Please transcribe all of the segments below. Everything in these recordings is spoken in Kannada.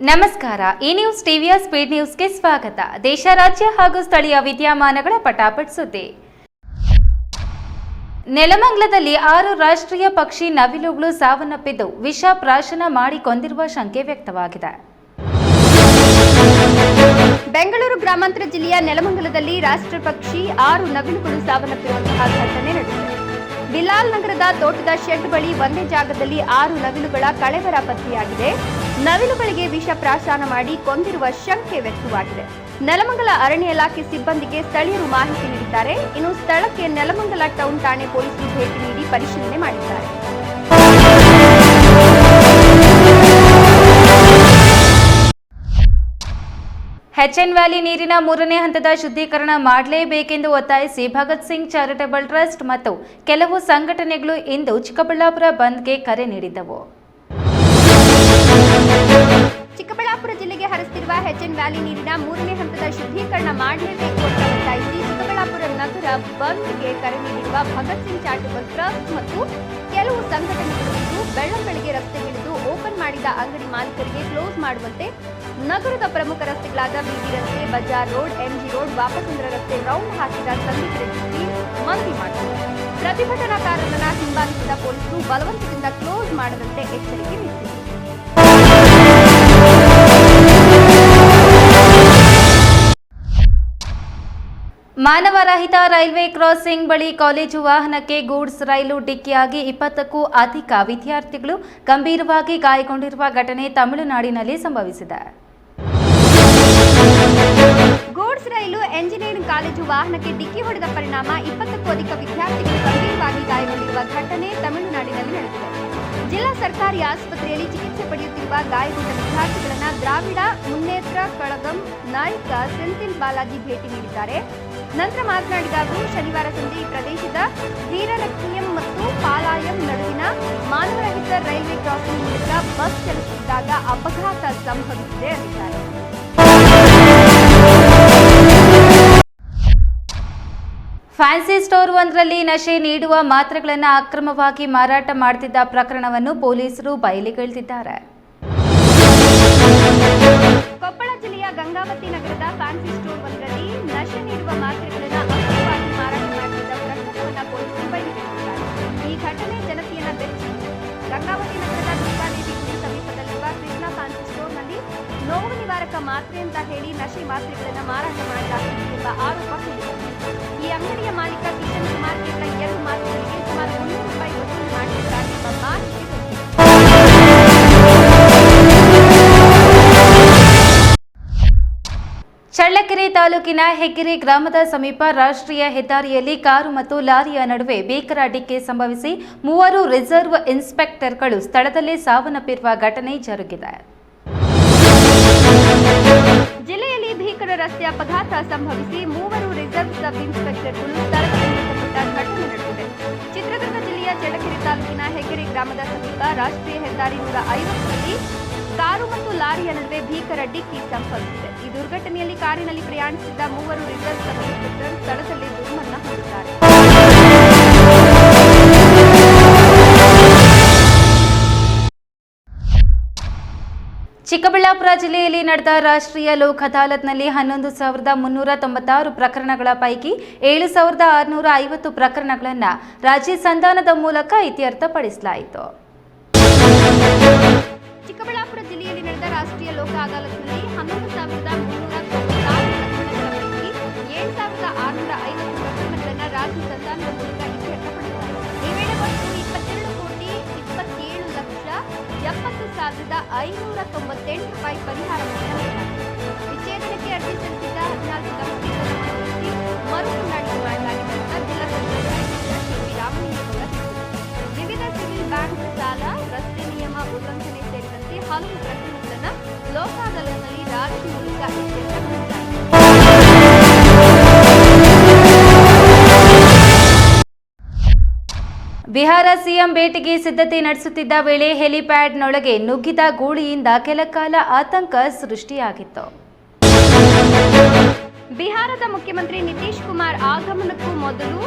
ನಮಸ್ಕಾರ. ಈ ನ್ಯೂಸ್ ಟಿವಿಯ ಸ್ಪೀಡ್ ನ್ಯೂಸ್ಗೆ ಸ್ವಾಗತ. ದೇಶ, ರಾಜ್ಯ ಹಾಗೂ ಸ್ಥಳೀಯ ವಿದ್ಯಮಾನಗಳ ಪಟಾಪಟ್ ಸುದ್ದಿ. ನೆಲಮಂಗಲದಲ್ಲಿ 6 ರಾಷ್ಟ್ರೀಯ ಪಕ್ಷಿ ನವಿಲುಗಳು ಸಾವನ್ನಪ್ಪಿದ್ದು ವಿಷ ಪ್ರಾಶನ ಮಾಡಿ ಕೊಂದಿರುವ ಶಂಕೆ ವ್ಯಕ್ತವಾಗಿದೆ. ಬೆಂಗಳೂರು ಗ್ರಾಮಾಂತರ ಜಿಲ್ಲೆಯ ನೆಲಮಂಗಲದಲ್ಲಿ ರಾಷ್ಟ್ರ ಪಕ್ಷಿ 6 ನವಿಲುಗಳು ಸಾವನ್ನಪ್ಪಿರುವಂತಹ ಘಟನೆ ನಡೆದಿದೆ. ಬಿಲಾಲ್ ನಗರದ ತೋಟದ ಶೆಡ್ ಬಳಿ ಒಂದೇ ಜಾಗದಲ್ಲಿ 6 ನವಿಲುಗಳ ಕಳೆಬರ ಪತ್ತೆಯಾಗಿದೆ. ನವಿಲುಗಳಿಗೆ ವಿಷ ಪ್ರಾಶನ ಮಾಡಿ ಕೊಂದಿರುವ ಶಂಕೆ ವ್ಯಕ್ತವಾಗಿದೆ. ನೆಲಮಂಗಲ ಅರಣ್ಯ ಇಲಾಖೆ ಸಿಬ್ಬಂದಿಗೆ ಸ್ಥಳೀಯರು ಮಾಹಿತಿ ನೀಡಿದ್ದಾರೆ. ಇನ್ನು ಸ್ಥಳಕ್ಕೆ ನೆಲಮಂಗಲ ಟೌನ್ ಠಾಣೆ ಪೊಲೀಸರು ಭೇಟಿ ನೀಡಿ ಪರಿಶೀಲನೆ ಮಾಡಿದ್ದಾರೆ. ಹೆಚ್ಎನ್ ವ್ಯಾಲಿ ನೀರಿನ 3ನೇ ಹಂತದ ಶುದ್ಧೀಕರಣ ಮಾಡಲೇಬೇಕೆಂದು ಒತ್ತಾಯಿಸಿ ಭಗತ್ ಸಿಂಗ್ ಚಾರಿಟಬಲ್ ಟ್ರಸ್ಟ್ ಮತ್ತು ಕೆಲವು ಸಂಘಟನೆಗಳು ಇಂದು ಚಿಕ್ಕಬಳ್ಳಾಪುರ ಬಂದ್ಗೆ ಕರೆ ನೀಡಿದ್ದವು. ಚಿಕ್ಕಬಳ್ಳಾಪುರ ಜಿಲ್ಲೆಗೆ ಹರಿಸುತ್ತಿರುವ ಹೆಚ್ಎನ್ ವ್ಯಾಲಿ ನೀರಿನ 3ನೇ ಹಂತದ ಶುದ್ಧೀಕರಣ ಮಾಡಲೇಬೇಕು ಅಂತ ಒತ್ತಾಯಿಸಿ ಚಿಕ್ಕಬಳ್ಳಾಪುರ ನಗರ ಬಂದ್ಗೆ ಕರೆ ನೀಡಿರುವ ಭಗತ್ ಸಿಂಗ್ ಚಾರಿಟಬಲ್ ಟ್ರಸ್ಟ್ ಮತ್ತು ಕೆಲವು ಸಂಘಟನೆಗಳು ಇಂದು ಬೆಳ್ಳಂಬೆಳಗ್ಗೆ ರಸ್ತೆಗಿಳಿದು ಓಪನ್ ಮಾಡಿದ ಅಂಗಡಿ ಮಾಲೀಕರಿಗೆ ಕ್ಲೋಸ್ ಮಾಡುವಂತೆ ನಗರದ ಪ್ರಮುಖ ರಸ್ತೆಗಳಾದ ಬಿಬಿ ರಸ್ತೆ, Bazar road, MG road, Vapasandra ರಸ್ತೆ ರೌಂಡ್ ಹಾಕಿದ ಸಂದಿಗ್ಧತೆ ಮನವಿ ಮಾಡಿದರು. ಪ್ರತಿಭಟನಾಕಾರರನ್ನ ಹಿಂಬಾಲಿಸಿದ ಪೊಲೀಸರು ಬಲವಂತದಿಂದ ಕ್ಲೋಸ್ ಮಾಡದಂತೆ ಎಚ್ಚರಿಕೆ ನೀಡಿದರು. ಮಾನವರಹಿತ ರೈಲ್ವೆ ಕ್ರಾಸಿಂಗ್ ಬಳಿ ಕಾಲೇಜು ವಾಹನಕ್ಕೆ ಗೂಡ್ಸ್ ರೈಲು ಡಿಕ್ಕಿಯಾಗಿ 20ಕ್ಕೂ ಅಧಿಕ ವಿದ್ಯಾರ್ಥಿಗಳು ಗಂಭೀರವಾಗಿ ಗಾಯಗೊಂಡಿರುವ ಘಟನೆ ತಮಿಳುನಾಡಿನಲ್ಲಿ ಸಂಭವಿಸಿದೆ. ಗೂಡ್ಸ್ ರೈಲು ಎಂಜಿನಿಯರಿಂಗ್ ಕಾಲೇಜು ವಾಹನಕ್ಕೆ ಡಿಕ್ಕಿ ಹೊಡೆದ ಪರಿಣಾಮ 20ಕ್ಕೂ ಅಧಿಕ ವಿದ್ಯಾರ್ಥಿಗಳು ಗಂಭೀರವಾಗಿ ಗಾಯಗೊಂಡಿರುವ ಘಟನೆ ತಮಿಳುನಾಡಿನಲ್ಲಿ ನಡೆದಿದೆ. ಜಿಲ್ಲಾ ಸರ್ಕಾರಿ ಆಸ್ಪತ್ರೆಯಲ್ಲಿ ಚಿಕಿತ್ಸೆ ಪಡೆಯುತ್ತಿರುವ ಗಾಯಗೊಂಡ ವಿದ್ಯಾರ್ಥಿಗಳನ್ನ ದ್ರಾವಿಡ ಮುನ್ನೇತ್ರ ಕಳಗಂ ನಾಯಕ ಸೆಂಥಿಲ್ ಬಾಲಾಜಿ ಭೇಟಿ ನೀಡಿದ್ದಾರೆ. ನಂತರ ಮಾತನಾಡಿದ ಅವರು, ಶನಿವಾರ ಸಂಜೆ ಈ ಪ್ರದೇಶದ ವೀರರಕ್ಕಿಯಂ ಮತ್ತು ಪಾಲಾಯಂ ನಡುವಿನ ಮಾನವರಹಿತ ರೈಲ್ವೆ ಕ್ರಾಸಿಂಗ್ ಮೂಲಕ ಬಸ್ ಚಲಿಸುತ್ತಿದ್ದಾಗ ಅಪಘಾತ ಸಂಭವಿಸಿದೆ ಎಂದಿದ್ದಾರೆ. ಫ್ಯಾನ್ಸಿ ಸ್ಟೋರ್ ಒಂದರಲ್ಲಿ ನಶೆ ನೀಡುವ ಮಾತ್ರೆಗಳನ್ನು ಅಕ್ರಮವಾಗಿ ಮಾರಾಟ ಮಾಡುತ್ತಿದ್ದ ಪ್ರಕರಣವನ್ನು ಪೊಲೀಸರು ಬಯಲಿಗೆಳೆದಿದ್ದಾರೆ. ಕೊಪ್ಪಳ ಜಿಲ್ಲೆಯ ಗಂಗಾವತಿ ನಗರದ ಫ್ಯಾನ್ಸಿ ಸ್ಟೋರ್ ಒಂದರಲ್ಲಿ ನಶೆ ನೀಡುವ ಮಾತ್ರೆಗಳನ್ನು ಅಕ್ರಮವಾಗಿ ಮಾರಾಟ ಮಾಡುತ್ತಿದ್ದ ಪ್ರಕರಣವನ್ನು ಪೊಲೀಸರು ಬಯಲಿಗೆಳೆದಿದ್ದಾರೆ. ಈ ಘಟನೆ ಜನತೆಯನ್ನ ಬೆಚ್ಚಿಸಿದೆ. ಗಂಗಾವತಿ ನಗರದ ದುರ್ಗಾದೇವಿ ಗುಡಿ ಸಮೀಪದಲ್ಲಿರುವ ಕೃಷ್ಣ ಫ್ಯಾನ್ಸಿ ಸ್ಟೋರ್ನಲ್ಲಿ ನೋವು ನಿವಾರಕ ಮಾತ್ರೆ ಅಂತ ಹೇಳಿ ನಶೆ ಮಾತ್ರೆಗಳನ್ನು ಮಾರಾಟ ಮಾಡಲಾಗುತ್ತಿದೆ ಎಂಬ ಆರೋಪ ಕೇಳಿಬಂದಿದೆ. ಈ ಅಂಗಡಿಯ ಮಾಲೀಕ ಕಿಶನ್ ಕುಮಾರ್ ಕೇವಲ 2 ಮಾತ್ರೆಗಳಿಗೆ ಸುಮಾರು 300 ರೂಪಾಯಿ ವಸೂಲಿ ಮಾಡಿದ್ದಾರೆ ಎಂಬ ಮಾಹಿತಿ ಬಂದಿದೆ. ಚಳ್ಳಕೆರೆ ತಾಲೂಕಿನ ಹೆಗ್ಗೆರೆ ಗ್ರಾಮದ ಸಮೀಪ ರಾಷ್ಟ್ರೀಯ ಹೆದ್ದಾರಿಯಲ್ಲಿ ಕಾರು ಮತ್ತು ಲಾರಿಯ ನಡುವೆ ಭೀಕರ ಡಿಕ್ಕಿ ಸಂಭವಿಸಿ 3 ರಿಸರ್ವ್ ಇನ್ಸ್ಪೆಕ್ಟರ್ಗಳು ಸ್ಥಳದಲ್ಲೇ ಸಾವನ್ನಪ್ಪಿರುವ ಘಟನೆ ಜರುಗಿದೆ. ಜಿಲ್ಲೆಯಲ್ಲಿ ಭೀಕರ ರಸ್ತೆ ಅಪಘಾತ ಸಂಭವಿಸಿ 3 ರಿಸರ್ವ್ ಸಬ್ ಇನ್ಸ್ಪೆಕ್ಟರ್ಗಳು ಸ್ಥಳದಲ್ಲಿ ಮೃತಪಟ್ಟ ಘಟನೆ ನಡೆದಿದೆ. ಚಿತ್ರದುರ್ಗ ಜಿಲ್ಲೆಯ ಚಳ್ಳಕೆರೆ ತಾಲೂಕಿನ ಹೆಗ್ಗೆರೆ ಗ್ರಾಮದ ಸಮೀಪ ರಾಷ್ಟ್ರೀಯ ಹೆದ್ದಾರಿ 150ರಲ್ಲಿ ಕಾರು ಮತ್ತು ಲಾರಿಯ ನಡುವೆ ಭೀಕರ ಡಿಕ್ಕಿ ಸಂಭವಿಸಿದೆ. ಈ ದುರ್ಘಟನೆಯಲ್ಲಿ ಕಾರಿನಲ್ಲಿ ಪ್ರಯಾಣಿಸಿದ್ದ 3 ರಿಸರ್ವ್ ಸಬ್ ಇನ್ಸ್ಪೆಕ್ಟರ್ ಸ್ಥಳದಲ್ಲಿ ದುರ್ಮರಣ ಹೊಂದಿದ್ದಾರೆ. ಚಿಕ್ಕಬಳ್ಳಾಪುರ ಜಿಲ್ಲೆಯಲ್ಲಿ ನಡೆದ ರಾಷ್ಟ್ರೀಯ ಲೋಕ್ ಅದಾಲತ್ನಲ್ಲಿ 11,396 ಪ್ರಕರಣಗಳ ಪೈಕಿ 7,650 ಪ್ರಕರಣಗಳನ್ನು ರಾಜಿ ಸಂಧಾನದ ಮೂಲಕ ಇತ್ಯರ್ಥಪಡಿಸಲಾಯಿತು. ಚಿಕ್ಕಬಳ್ಳಾಪುರ ಜಿಲ್ಲೆಯಲ್ಲಿ ನಡೆದ ರಾಷ್ಟ್ರೀಯ ಲೋಕ ಅದಾಲತ್ನಲ್ಲಿ 11,396 ಪ್ರಕರಣಗಳ ಪೈಕಿ 7,650 ಪ್ರಕರಣಗಳನ್ನು ರಾಜಿ ಸಂಧಾನದ ಮೂಲಕ ಇತ್ಯರ್ಥಪಡಿಸಲಾಯಿತು. ಈ ವೇಳೆ ಒಟ್ಟು 22,27,70,598 ರೂಪಾಯಿ ಪರಿಹಾರ ಮೊತ್ತ ನೀಡಲಾಗಿದೆ. ವಿಚ್ಛೇದನಕ್ಕೆ ಅರ್ಜಿ ಸಲ್ಲಿಸಿದ್ದ 14 ದಂಪತಿಗಳನ್ನು ಮನವೊಲಿಸಿ ಮರು ಹೊಂದಾಣಿಕೆ ಮಾಡಲಾಗಿದೆ ಅಂತ ಜಿಲ್ಲಾ ಪಂಚಾಯತ್ ರಾಮಲಿಂಗೇಗೌಡ ತಿಳಿಸಿದರು. ವಿವಿಧ ಸಿವಿಲ್ ಬ್ಯಾಂಕ್ ಸಾಲ, ರಸ್ತೆ ನಿಯಮ ಉಲ್ಲಂಘನೆ ಸೇರಿದಂತೆ ಹಲವು ಪ್ರಕರಣಗಳನ್ನು ಲೋಕ ಅದಾಲತ್ನಲ್ಲಿ ರಾಜಿ ಮೂಲಕ ಇತ್ಯರ್ಥಪಡಿಸಲಾಯಿತು. ಬಿಹಾರ ಸಿಎಂ ಭೇಟಿಗೆ ಸಿದ್ಧತೆ ನಡೆಸುತ್ತಿದ್ದ ವೇಳೆ ಹೆಲಿಪ್ಯಾಡ್ನೊಳಗೆ ನುಗ್ಗಿದ ಗೂಳಿಯಿಂದ ಕೆಲಕಾಲ ಆತಂಕ ಸೃಷ್ಟಿಯಾಗಿತ್ತು. ಮುಖ್ಯಮಂತ್ರಿ ನಿತೀಶ್ ಕುಮಾರ್ ಆಗಮನಕ್ಕೂ ಮೊದಲು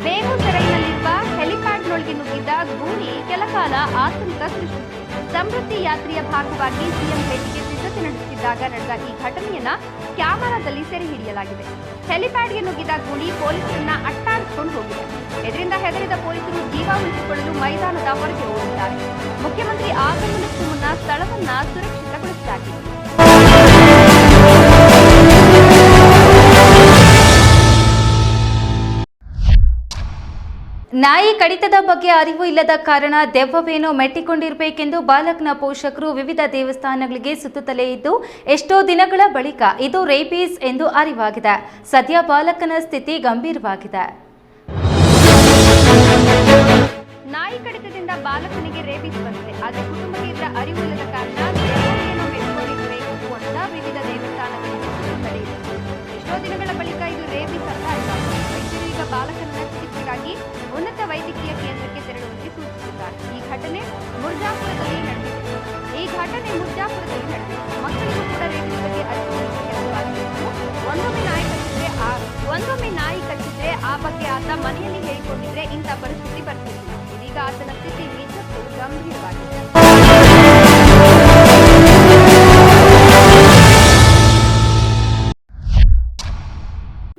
ಬೇಗುಸರೈನಲ್ಲಿರುವ ಹೆಲಿಪ್ಯಾಡ್ನೊಳಗೆ ನುಗ್ಗಿದ್ದ ಗೂಳಿ ಕೆಲಕಾಲ ಆತಂಕ ಸೃಷ್ಟಿಸಿದೆ. ಸಮೃದ್ಧಿ ಯಾತ್ರೆಯ ಭಾಗವಾಗಿ ಸಿಎಂ ಭೇಟಿಗೆ ಸಿದ್ಧತೆ ನಡೆಸುತ್ತಿದ್ದಾಗ ನಡೆದ ಈ ಘಟನೆಯನ್ನ ಕ್ಯಾಮೆರಾದಲ್ಲಿ ಸೆರೆ ಹಿಡಿಯಲಾಗಿದೆ. ಹೆಲಿಪ್ಯಾಡ್ಗೆ ನುಗ್ಗಿದ ಗೂಳಿ ಪೊಲೀಸರನ್ನ ಅಟ್ಟಾಡಿಸಿಕೊಂಡು ಹೋಗಿದೆ. ಇದರಿಂದ ಹೆದರಿದ ಪೊಲೀಸರು ಜೀವ ಉಳಿಸಿಕೊಳ್ಳಲು ಮೈದಾನದ ಹೊರಗೆ ಓಡಿದ್ದಾರೆ. ಮುಖ್ಯಮಂತ್ರಿ ಆಗಮನಕ್ಕೂ ಮುನ್ನ ಸ್ಥಳವನ್ನ ಸುರಕ್ಷಿತಗೊಳಿಸಲಾಗಿದೆ. ನಾಯಿ ಕಡಿತದ ಬಗ್ಗೆ ಅರಿವು ಇಲ್ಲದ ಕಾರಣ ದೆವ್ವವೇನೋ ಮೆಟ್ಟಿಕೊಂಡಿರಬೇಕೆಂದು ಬಾಲಕನ ಪೋಷಕರು ವಿವಿಧ ದೇವಸ್ಥಾನಗಳಿಗೆ ಸುತ್ತುತ್ತಲೇ ಇದ್ದು ಎಷ್ಟೋ ದಿನಗಳ ಬಳಿಕ ಇದು ರೇಬೀಸ್ ಎಂದು ಅರಿವಾಗಿದೆ. ಸದ್ಯ ಬಾಲಕನ ಸ್ಥಿತಿ ಗಂಭೀರವಾಗಿದೆ. ನಾಯಿ ಕಡಿತದಿಂದ ಬಾಲಕನಿಗೆ ರೇಬೀಸ್ ಬಂದಿದೆ. ಆದರೆ ಕುಟುಂಬಕ್ಕೆ ಇದರ ಅರಿವು ಇಲ್ಲದ ಕಾರಣ ದೆವ್ವವೇನೋ ಮೆಟ್ಟಿಕೊಂಡಿರಬೇಕು ಅಂತ ವಿವಿಧ ದೇವಸ್ಥಾನಗಳಿಗೆ ಸುತ್ತುತ್ತಲೇ ಇದೆ. ಎಷ್ಟೋ ದಿನಗಳ ಬಳಿಕ ಇದು ರೇಬೀಸ್ ಅಂತ ಅರಿವಾಗಿದೆ. ವೈದ್ಯರು ಈಗ ಬಾಲಕನ ಚಿಕಿತ್ಸೆಗಾಗಿ ಉನ್ನತ ವೈದ್ಯಕೀಯ ಕೇಂದ್ರಕ್ಕೆ ತೆರಳುವಂತೆ ಸೂಚಿಸಿದ್ದಾರೆ. ಈ ಘಟನೆ ಮುರ್ಜಾಪುರದಲ್ಲಿ ನಡೆದಿದೆ. ಮಕ್ಕಳಿಗೂ ಕೂಡ ರೇಬೀಸ್ ಬಗ್ಗೆ ಅರಿವು ಕೆಲಸವಾಗಿದ್ದು ಒಂದೊಮ್ಮೆ ನಾಯಿ ಕಚ್ಚಿದ್ರೆ ಆ ಬಗ್ಗೆ ಆತ ಮನೆಯಲ್ಲಿ ಹೇಳಿಕೊಂಡಿದ್ರೆ ಇಂಥ ಪರಿಸ್ಥಿತಿ ಬರ್ತಿತ್ತು. ಇದೀಗ ಆತನ ಸ್ಥಿತಿ ನಿಜಕ್ಕೂ ಗಂಭೀರವಾಗಿದೆ.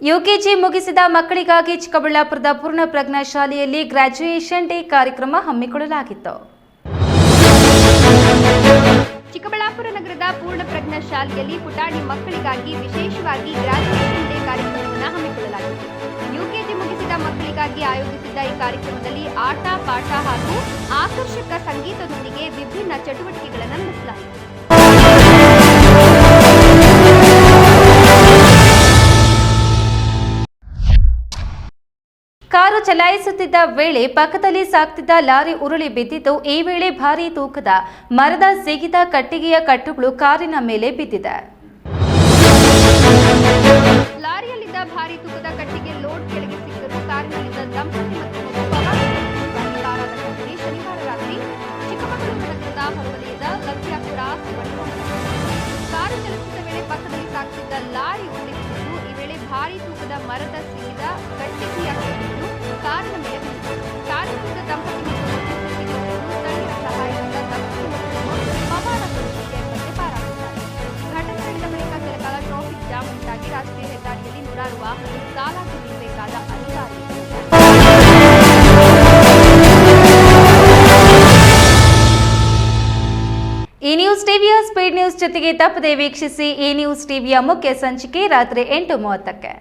ಯುಕೆಜಿ ಮುಗಿಸಿದ ಮಕ್ಕಳಿಗಾಗಿ ಚಿಕ್ಕಬಳ್ಳಾಪುರದ ಪೂರ್ಣ ಪ್ರಜ್ಞಾ ಶಾಲೆಯಲ್ಲಿ ಗ್ರಾಜ್ಯುಯೇಷನ್ ಡೇ ಕಾರ್ಯಕ್ರಮ ಹಮ್ಮಿಕೊಳ್ಳಲಾಗಿತ್ತು. ಚಿಕ್ಕಬಳ್ಳಾಪುರ ನಗರದ ಪೂರ್ಣ ಪ್ರಜ್ಞಾ ಶಾಲೆಯಲ್ಲಿ ಪುಟಾಣಿ ಮಕ್ಕಳಿಗಾಗಿ ವಿಶೇಷವಾಗಿ ಗ್ರಾಜ್ಯುಯೇಷನ್ ಡೇ ಕಾರ್ಯಕ್ರಮವನ್ನು ಹಮ್ಮಿಕೊಳ್ಳಲಾಗಿತ್ತು. ಯುಕೆಜಿ ಮುಗಿಸಿದ ಮಕ್ಕಳಿಗಾಗಿ ಆಯೋಜಿಸಿದ್ದ ಈ ಕಾರ್ಯಕ್ರಮದಲ್ಲಿ ಆಟ ಪಾಠ ಹಾಗೂ ಆಕರ್ಷಕ ಸಂಗೀತದೊಂದಿಗೆ ವಿಭಿನ್ನ ಚಟುವಟಿಕೆಗಳನ್ನು ನಡೆಸಲಾಯಿತು. ಕಾರು ಚಲಾಯಿಸುತ್ತಿದ್ದ ವೇಳೆ ಪಕ್ಕದಲ್ಲಿ ಸಾಗ್ತಿದ್ದ ಲಾರಿ ಉರುಳಿ ಬಿದ್ದಿದ್ದು. ಈ ವೇಳೆ ಭಾರೀ ತೂಕದ ಮರದ ಸಿಗಿದ ಕಟ್ಟಿಗೆಯ ಕಟ್ಟುಗಳು ಕಾರಿನ ಮೇಲೆ ಬಿದ್ದಿದೆ. ಲಾರಿಯಲ್ಲಿದ್ದ ಭಾರೀ ತೂಕದ ಕಟ್ಟಿಗೆ ಲೋಡ್ ಕೆಳಗೆ ಸಿಕ್ಕರು ಕಾರಿನಲ್ಲಿದ್ದ ದಂಪತಿ ಮತ್ತು ಶನಿವಾರ ರಾತ್ರಿ ಚಿಕ್ಕಮಗಳೂರು ನಗರದ ಹೊರವಲಯದ ಲಕ್ಷ್ಯ ಕ್ರಾಸ್ ಬಳಿ ಕಾರು ಚಲಿಸಿದ ವೇಳೆ ಪಕ್ಕದಲ್ಲಿ ಸಾಗ್ತಿದ್ದ ಲಾರಿ ಉರುಳಿಸಿದ್ದು. ಈ ವೇಳೆ ಭಾರೀ ತೂಕದ ಮರದ ಸಿಗಿದ ಕಟ್ಟಿಗೆಯ ಕಟ್ಟುಗಳು ಕಾರಿನ ಮೇಲೆ ಬಿದ್ದಿದೆ. ಕಾರಿನಲ್ಲಿದ್ದ ದಂಪತಿ ಮತ್ತು ಸ್ಥಳೀಯರ ಸಹಾಯದಿಂದ ಪವಾಡ ಪರಿಸ್ಥಿತಿ ಎಂಬಂತೆ ಪಾರಾಗಿದ್ದಾರೆ. ಘಟನೆ ನಡೆದ ಬಳಿಕ ಕೆಲಕಾಲ ಟ್ರಾಫಿಕ್ ಜಾಮ್ ಉಂಟಾಗಿ ರಾಷ್ಟ್ರೀಯ ಹೆದ್ದಾರಿಯಲ್ಲಿ ನೂರಾರು ವಾಹನಗಳು ಸಾಲಾಗಿ ನಿಲ್ಲಬೇಕಾದ ಅನಿವಾರ್ಯತೆ. ಈ ನ್ಯೂಸ್ ಟಿವಿಯ ಸ್ಪೀಡ್ ನ್ಯೂಸ್ ಜೊತೆಗೆ ತಪ್ಪದೆ ವೀಕ್ಷಿಸಿ. ಈ ನ್ಯೂಸ್ ಟಿವಿಯ ಮುಖ್ಯ ಸಂಚಿಕೆ ರಾತ್ರಿ 8:30ಕ್ಕೆ.